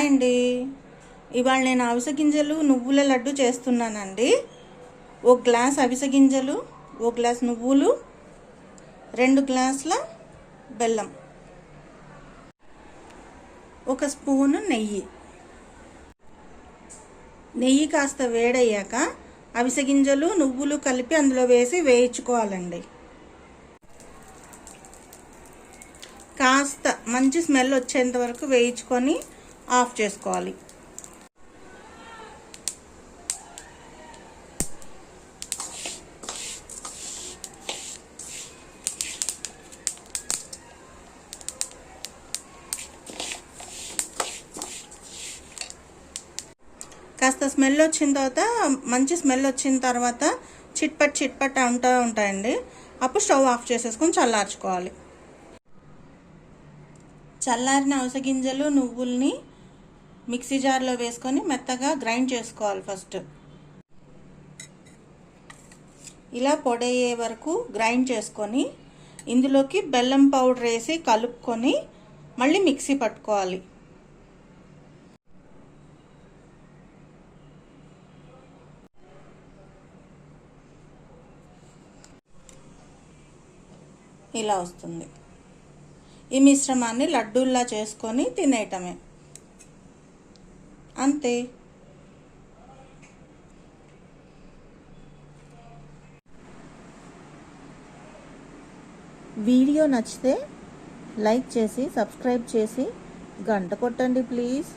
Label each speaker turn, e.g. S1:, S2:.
S1: Hi అండి. ఇవాళ నేను అవిసె గింజలు నువ్వుల లడ్డు చేస్తున్నానండి. ఒక గ్లాస్ అవిసె గింజలు, ఒక గ్లాస్ నువ్వులు, 2 గ్లాసుల బెల్లం, ఒక స్పూను నెయ్యి కాస్త వేడయ్యాక అవిసె గింజలు నువ్వులు కలిపి అందులో వేసి వేయించుకోవాలండి. కాస్త మంచి స్మెల్ వచ్చేంత వరకు వేయించుకొని ఆఫ్ చేసుకోవాలి. కాస్త స్మెల్ వచ్చిన తర్వాత, మంచి స్మెల్ వచ్చిన తర్వాత చిట్పట్ ఉంటాయండి. అప్పుడు స్టవ్ ఆఫ్ చేసేసుకొని చల్లార్చుకోవాలి. చల్లారిన అవిసె గింజలు నువ్వుల్ని మిక్సీ జార్లో వేసుకొని మెత్తగా గ్రైండ్ చేసుకోవాలి. ఫస్ట్ ఇలా పొడయ్యే వరకు గ్రైండ్ చేసుకొని ఇందులోకి బెల్లం పౌడర్ వేసి కలుపుకొని మళ్ళీ మిక్సీ పట్టుకోవాలి. ఇలా వస్తుంది. ఈ మిశ్రమాన్ని లడ్డూల్లా చేసుకొని తినేయటమే, అంతే.
S2: వీడియో నచ్చితే లైక్ చేసి సబ్స్క్రైబ్ చేసి గంట కొట్టండి ప్లీజ్.